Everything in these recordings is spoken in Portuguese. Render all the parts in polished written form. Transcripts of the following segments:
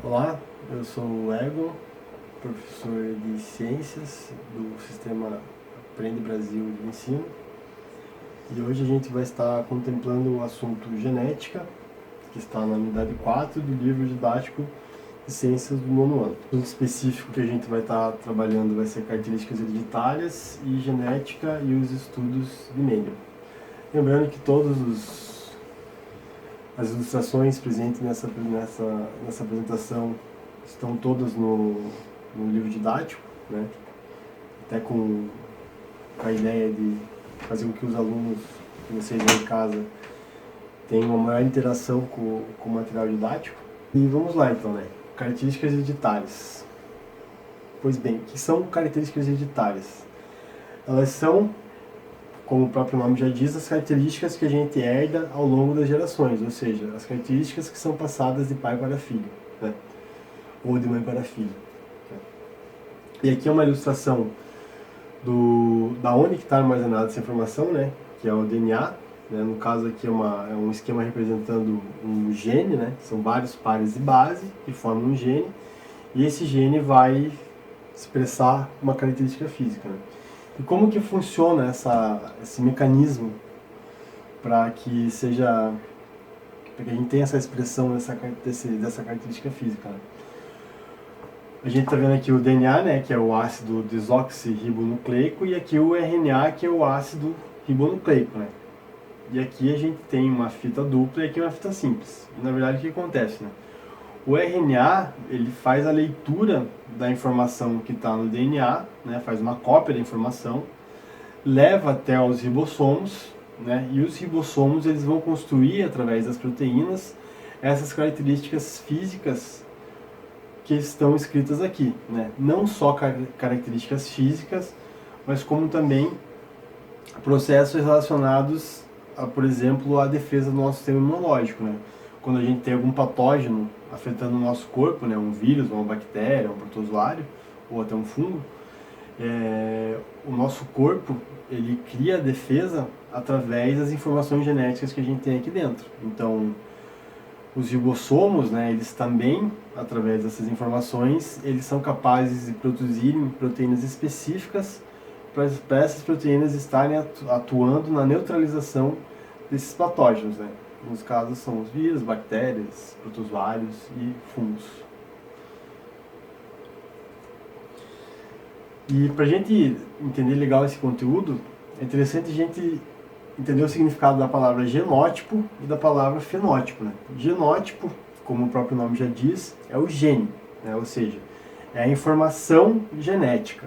Olá, eu sou o Egon, professor de Ciências do Sistema Aprende Brasil de Ensino, e hoje a gente vai estar contemplando o assunto genética, que está na unidade 4 do livro didático de Ciências do nono ano. O assunto específico que a gente vai estar trabalhando vai ser características hereditárias e genética e os estudos de Mendel. Lembrando que as ilustrações presentes nessa apresentação estão todas no livro didático, né? Até com a ideia de fazer com que os alunos que vocês aí em casa tenham uma maior interação com o material didático. E vamos lá então, né? Características hereditárias. Pois bem, o que são características hereditárias? Elas são, como o próprio nome já diz, as características que a gente herda ao longo das gerações, ou seja, as características que são passadas de pai para filho, né? Ou de mãe para filho. E aqui é uma ilustração da onde está armazenada essa informação, né? Que é o DNA, né? No caso aqui é um esquema representando um gene, né? São vários pares de base que formam um gene, e esse gene vai expressar uma característica física, né? E como que funciona esse mecanismo para que a gente tenha essa expressão dessa característica física, né? A gente está vendo aqui o DNA, né, que é o ácido desoxirribonucleico, e aqui o RNA, que é o ácido ribonucleico, né? E aqui a gente tem uma fita dupla e aqui uma fita simples. E, na verdade, o que acontece, né? O RNA, ele faz a leitura da informação que está no DNA, né, faz uma cópia da informação, leva até os ribossomos, né, e os ribossomos eles vão construir, através das proteínas, essas características físicas que estão escritas aqui, né? Não só características físicas, mas como também processos relacionados, por exemplo, à defesa do nosso sistema imunológico, né? Quando a gente tem algum patógeno afetando o nosso corpo, né, um vírus, uma bactéria, um protozoário, ou até um fungo, o nosso corpo ele cria a defesa através das informações genéticas que a gente tem aqui dentro. Então, os ribossomos, né, eles também, através dessas informações, eles são capazes de produzirem proteínas específicas para essas proteínas estarem atuando na neutralização desses patógenos, né? Nos casos são os vírus, bactérias, protozoários e fungos. E para a gente entender legal esse conteúdo, é interessante a gente entender o significado da palavra genótipo e da palavra fenótipo, né? Genótipo, como o próprio nome já diz, é o gene, né? Ou seja, é a informação genética.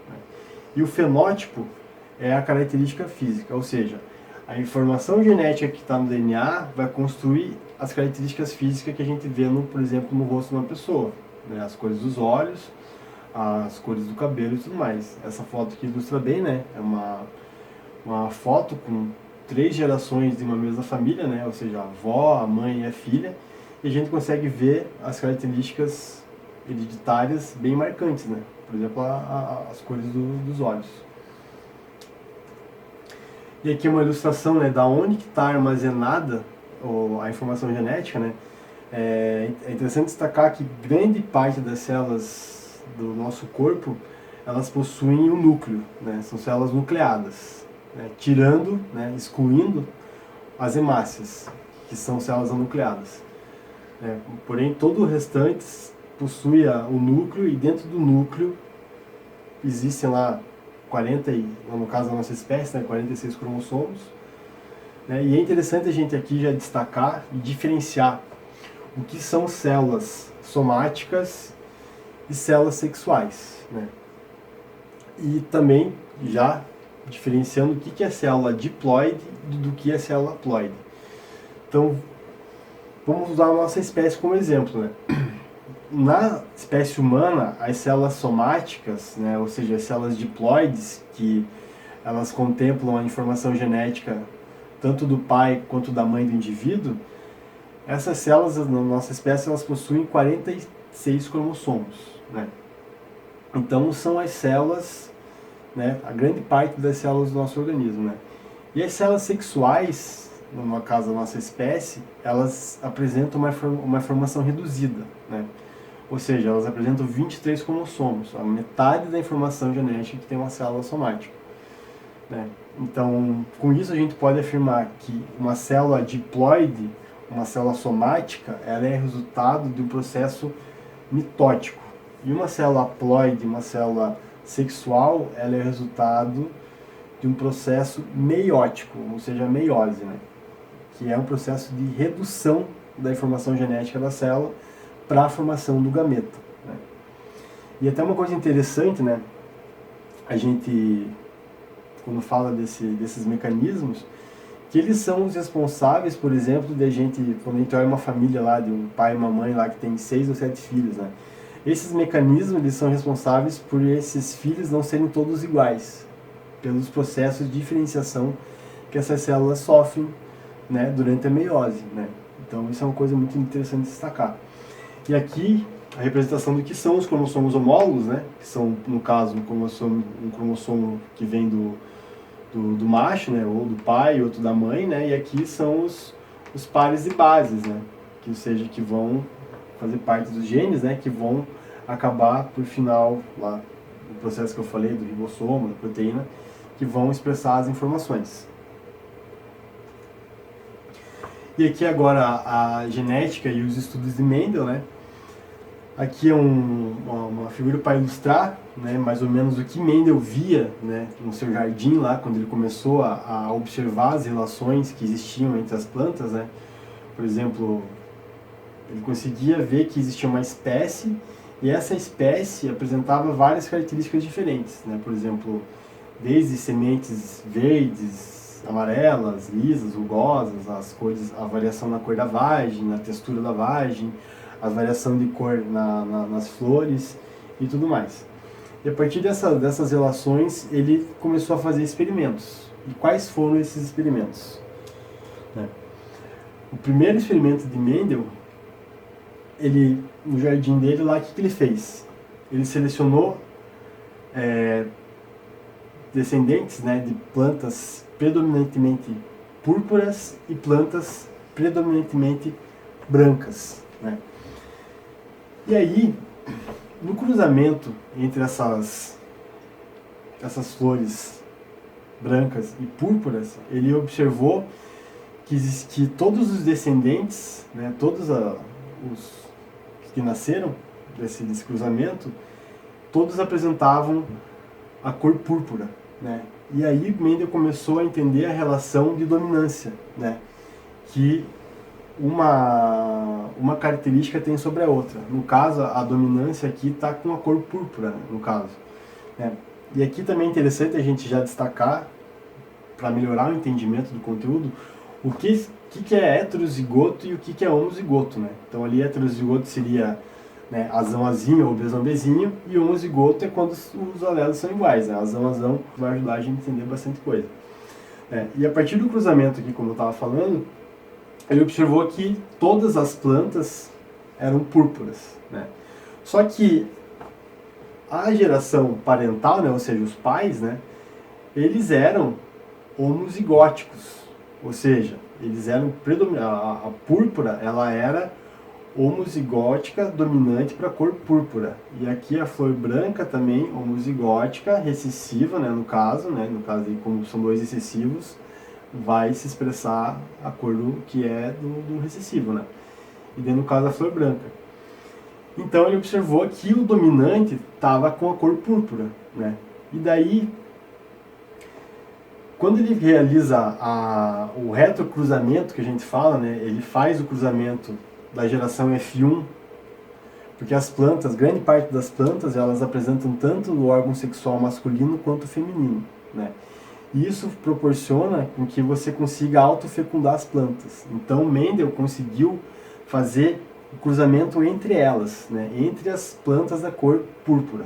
Né? E o fenótipo é a característica física, ou seja, a informação genética que está no DNA vai construir as características físicas que a gente vê, por exemplo, no rosto de uma pessoa, né? As cores dos olhos, as cores do cabelo e tudo mais. Essa foto aqui ilustra bem, né? É uma foto com 3 gerações de uma mesma família, né? Ou seja, a avó, a mãe e a filha, e a gente consegue ver as características hereditárias bem marcantes, né? Por exemplo, as cores dos olhos. E aqui é uma ilustração, né, da onde que está armazenada a informação genética, né? É interessante destacar que grande parte das células do nosso corpo, elas possuem um núcleo, né? São células nucleadas, né? Tirando, né, excluindo as hemácias, que são células anucleadas. Porém, todo o restante possui o núcleo, e dentro do núcleo existem lá 40, no caso da nossa espécie, né, 46 cromossomos. Né? E é interessante a gente aqui já destacar e diferenciar o que são células somáticas e células sexuais, né? E também já diferenciando o que é célula diploide do que é célula haploide. Então, vamos usar a nossa espécie como exemplo, né? Na espécie humana, as células somáticas, né, ou seja, as células diploides, que elas contemplam a informação genética tanto do pai quanto da mãe do indivíduo, essas células na nossa espécie elas possuem 46 cromossomos, né? Então são as células, né, a grande parte das células do nosso organismo, né? E as células sexuais, no caso da nossa espécie, elas apresentam uma formação reduzida, né? Ou seja, elas apresentam 23 cromossomos, a metade da informação genética que tem uma célula somática, né? Então, com isso a gente pode afirmar que uma célula diploide, uma célula somática, ela é resultado de um processo mitótico. E uma célula haploide, uma célula sexual, ela é resultado de um processo meiótico, ou seja, a meiose, né? Que é um processo de redução da informação genética da célula para a formação do gameta, né? E até uma coisa interessante, né? A gente, quando fala desses mecanismos, que eles são os responsáveis, por exemplo, de a gente, quando a gente olha uma família lá, de um pai e uma mãe lá que tem 6 ou 7 filhos, né? Esses mecanismos, eles são responsáveis por esses filhos não serem todos iguais, pelos processos de diferenciação que essas células sofrem, né, durante a meiose, né? Então isso é uma coisa muito interessante de destacar. E aqui a representação do que são os cromossomos homólogos, né, que são, no caso, um cromossomo que vem do macho, né, ou do pai, outro da mãe, né, e aqui são os pares e bases, né, que, ou seja, que vão fazer parte dos genes, né, que vão acabar, por final, lá no processo que eu falei, do ribossomo, da proteína, que vão expressar as informações. E aqui agora a genética e os estudos de Mendel, né? Aqui é uma figura para ilustrar, né, mais ou menos o que Mendel via, né, no seu jardim lá, quando ele começou a observar as relações que existiam entre as plantas, né? Por exemplo, ele conseguia ver que existia uma espécie e essa espécie apresentava várias características diferentes, né? Por exemplo, desde sementes verdes, amarelas, lisas, rugosas, as cores, a variação na cor da vagem, na textura da vagem, a variação de cor nas flores e tudo mais. E a partir dessas relações, ele começou a fazer experimentos. E quais foram esses experimentos? O primeiro experimento de Mendel, no jardim dele lá, o que ele fez? Ele selecionou descendentes, né, de plantas predominantemente púrpuras e plantas predominantemente brancas, né? E aí, no cruzamento entre essas flores brancas e púrpuras, ele observou que todos os descendentes, né, todos os que nasceram desse cruzamento, todos apresentavam a cor púrpura, né? E aí Mendel começou a entender a relação de dominância, né, que uma característica tem sobre a outra. No caso, a dominância aqui está com a cor púrpura, no caso, né? E aqui também é interessante a gente já destacar, para melhorar o entendimento do conteúdo, o que é heterozigoto e o que é homozigoto, né? Então ali heterozigoto seria, né, azão azinho ou bezão bezinho, e homozigoto é quando os alelos são iguais, né? Azão azão vai ajudar a gente a entender bastante coisa. E a partir do cruzamento aqui, como eu estava falando, ele observou que todas as plantas eram púrpuras, né? Só que a geração parental, né, ou seja, os pais, né, eles eram homozigóticos, ou seja, eles eram a púrpura, ela era homozigótica dominante para a cor púrpura. E aqui a flor branca também homozigótica recessiva, né, no caso aí, como são dois recessivos, vai se expressar a cor que é do recessivo, né? E daí no caso a flor branca. Então ele observou que o dominante estava com a cor púrpura, né? E daí, quando ele realiza o retrocruzamento que a gente fala, né, ele faz o cruzamento da geração F1, porque as plantas, grande parte das plantas, elas apresentam tanto o órgão sexual masculino quanto feminino, né? E isso proporciona com que você consiga autofecundar as plantas. Então Mendel conseguiu fazer o cruzamento entre elas, né, entre as plantas da cor púrpura.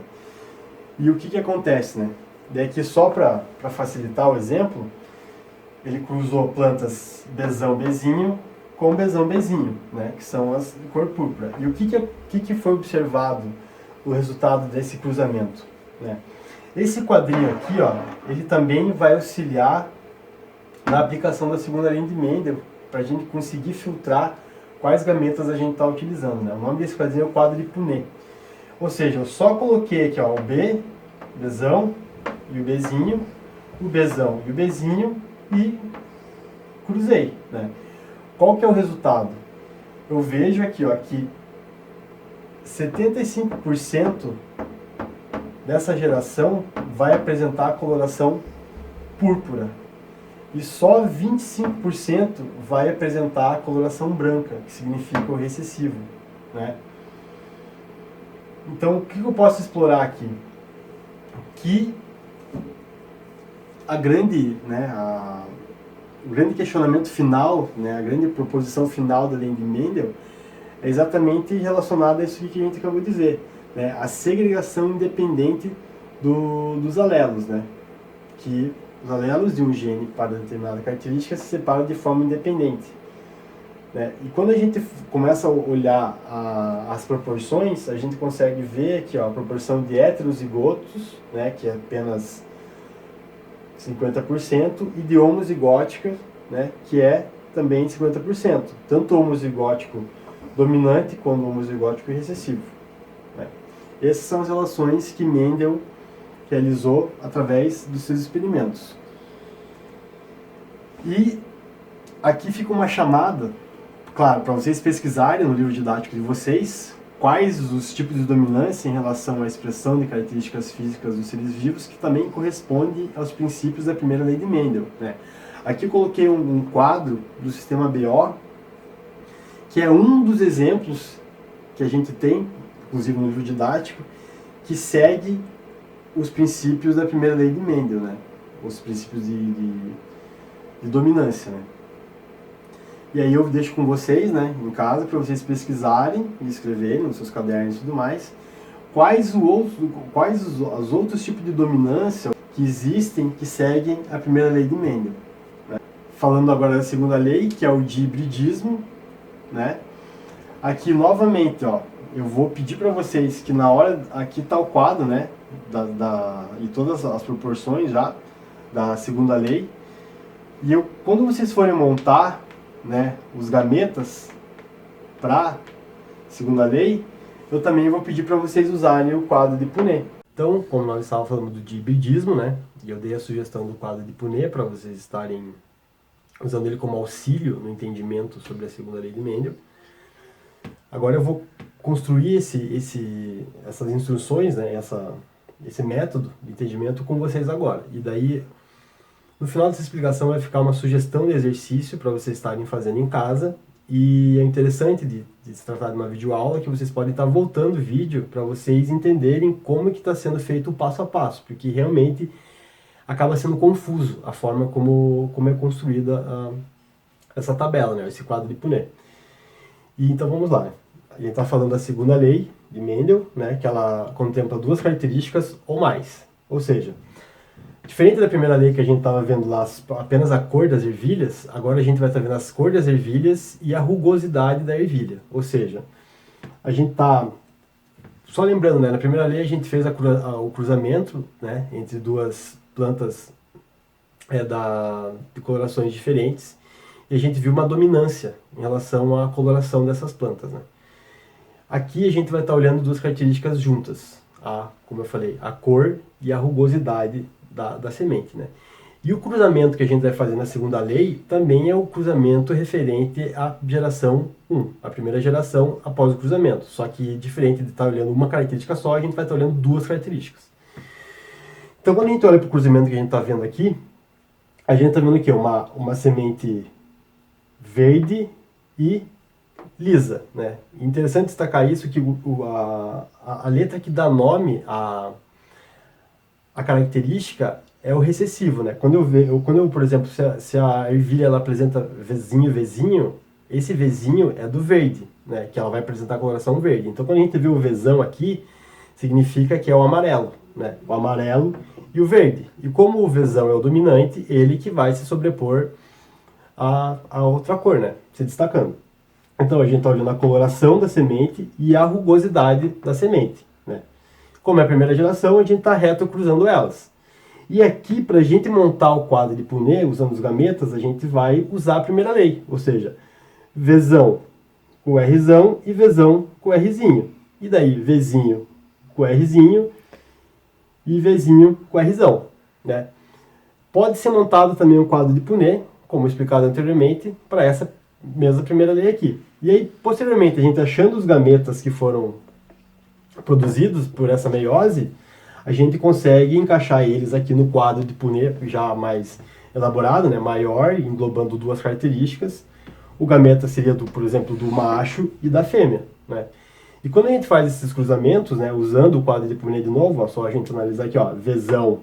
E o que acontece, né? Daí aqui só para facilitar o exemplo, ele cruzou plantas bezão bezinho com bezão bezinho, né, que são as de cor púrpura. E o que foi observado o resultado desse cruzamento, né? Esse quadrinho aqui, ó, ele também vai auxiliar na aplicação da segunda lei de Mendel, para a gente conseguir filtrar quais gametas a gente está utilizando, né? O nome desse quadrinho é o quadro de Punnett. Ou seja, eu só coloquei aqui, ó, o B, Bzão e o Bzinho, o Bzão e o Bzinho e cruzei, né? Qual que é o resultado? Eu vejo aqui, ó, que 75% dessa geração vai apresentar a coloração púrpura e só 25% vai apresentar a coloração branca, que significa o recessivo, né? Então, o que eu posso explorar aqui? Que a grande, né, o grande questionamento final, né, a grande proposição final da lei de Mendel é exatamente relacionada a isso que a gente acabou de dizer, né, a segregação independente dos alelos, né, que os alelos de um gene para determinada característica se separam de forma independente. Né? E quando a gente começa a olhar as proporções, a gente consegue ver aqui, ó, a proporção de heterozigotos, né, que é apenas 50%, e de homozigótica, né, que é também 50%. Tanto homozigótico dominante quanto homozigótico recessivo. Né? Essas são as relações que Mendel realizou através dos seus experimentos. E aqui fica uma chamada, claro, para vocês pesquisarem no livro didático de vocês quais os tipos de dominância em relação à expressão de características físicas dos seres vivos que também corresponde aos princípios da primeira lei de Mendel. Né? Aqui eu coloquei um quadro do sistema BO, que é um dos exemplos que a gente tem, inclusive no livro didático, que segue os princípios da primeira lei de Mendel, né? Os princípios de dominância. Né? E aí eu deixo com vocês, né, em casa, para vocês pesquisarem e escreverem nos seus cadernos e tudo mais, quais os outros tipos de dominância que existem que seguem a primeira lei de Mendel. Né? Falando agora da segunda lei, que é o de hibridismo, né? Aqui novamente, ó, eu vou pedir para vocês que na hora, aqui está o quadro, né, e todas as proporções já da segunda lei, e quando vocês forem montar, né, os gametas para segunda lei, eu também vou pedir para vocês usarem o quadro de Punnett. Então, como nós estávamos falando de hibridismo, né, e eu dei a sugestão do quadro de Punnett para vocês estarem usando ele como auxílio no entendimento sobre a segunda lei de Mendel. Agora eu vou construir essas instruções, né, esse método de entendimento com vocês agora. E daí, no final dessa explicação vai ficar uma sugestão de exercício para vocês estarem fazendo em casa. E é interessante de se tratar de uma videoaula que vocês podem estar voltando o vídeo para vocês entenderem como que está sendo feito o passo a passo, porque realmente acaba sendo confuso a forma como é construída essa tabela, né, esse quadro de Punnett. E então vamos lá. A gente está falando da segunda lei de Mendel, né, que ela contempla duas características ou mais. Ou seja, diferente da primeira lei que a gente estava vendo lá apenas a cor das ervilhas, agora a gente vai estar vendo as cores das ervilhas e a rugosidade da ervilha. Ou seja, a gente está... Só lembrando, né, na primeira lei a gente fez o cruzamento, né, entre duas plantas de colorações diferentes, e a gente viu uma dominância em relação à coloração dessas plantas. Né? Aqui a gente vai estar olhando duas características juntas, como eu falei, a cor e a rugosidade da semente. Né? E o cruzamento que a gente vai fazer na segunda lei também é o cruzamento referente à geração 1, a primeira geração após o cruzamento. Só que diferente de estar olhando uma característica só, a gente vai estar olhando duas características. Então quando a gente olha para o cruzamento que a gente está vendo aqui, a gente está vendo aqui uma semente verde e lisa. Né? Interessante destacar isso, que a letra que dá nome à característica é o recessivo. Né? Quando eu, por exemplo, se a ervilha ela apresenta Vzinho, esse Vzinho é do verde, né? Que ela vai apresentar a coloração verde. Então quando a gente vê o Vzão aqui, significa que é o amarelo. Né? O amarelo e o verde. E como o Vzão é o dominante, ele que vai se sobrepor a outra cor, né? Se destacando. Então a gente está olhando a coloração da semente e a rugosidade da semente. Né? Como é a primeira geração, a gente está reto cruzando elas. E aqui, para a gente montar o quadro de Punnett, usando os gametas, a gente vai usar a primeira lei. Ou seja, Vzão com Rzão e Vzão com Rzinho. E daí Vzinho com Rzinho e Vzinho com Rzão, né? Pode ser montado também um quadro de Punnett, como explicado anteriormente, para essa mesma primeira lei aqui. E aí, posteriormente, a gente achando os gametas que foram produzidos por essa meiose, a gente consegue encaixar eles aqui no quadro de Punnett já mais elaborado, né, maior, englobando duas características. O gameta seria, por exemplo, do macho e da fêmea, né? E quando a gente faz esses cruzamentos, né, usando o quadro de Punnett de novo, ó, só a gente analisar aqui, ó, Vzão,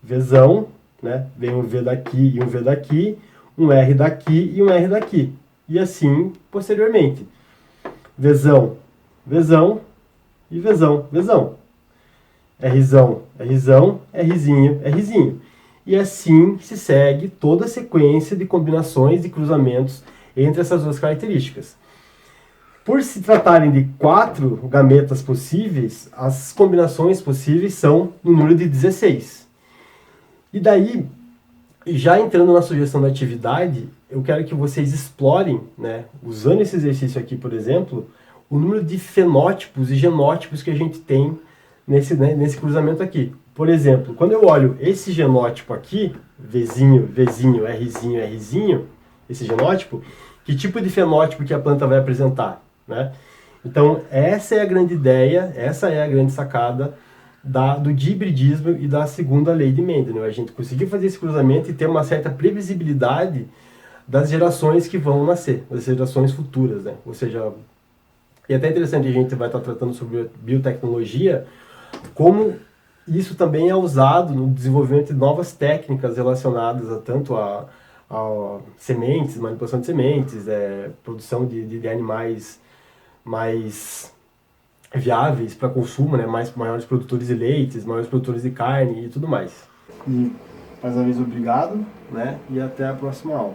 Vzão, né, vem um V daqui e um V daqui, um R daqui e um R daqui. E assim, posteriormente. Vzão, Vzão e Vzão, Vzão. Rzão, Rzão, Rzinho, Rzinho. E assim se segue toda a sequência de combinações e cruzamentos entre essas duas características. Por se tratarem de 4 gametas possíveis, as combinações possíveis são no número de 16. E daí, já entrando na sugestão da atividade, eu quero que vocês explorem, né, usando esse exercício aqui, por exemplo, o número de fenótipos e genótipos que a gente tem nesse cruzamento aqui. Por exemplo, quando eu olho esse genótipo aqui, Vzinho, Vzinho, Rzinho, Rzinho, esse genótipo, que tipo de fenótipo que a planta vai apresentar, né? Então, essa é a grande ideia, essa é a grande sacada do dihibridismo e da segunda lei de Mendel, né? A gente conseguir fazer esse cruzamento e ter uma certa previsibilidade das gerações que vão nascer, das gerações futuras, né? Ou seja, e até interessante, a gente vai estar tratando sobre biotecnologia, como isso também é usado no desenvolvimento de novas técnicas relacionadas a tanto a sementes, manipulação de sementes, produção de animais mais viáveis para consumo, né? Maiores produtores de leites, maiores produtores de carne e tudo mais. E mais uma vez obrigado, né? E até a próxima aula.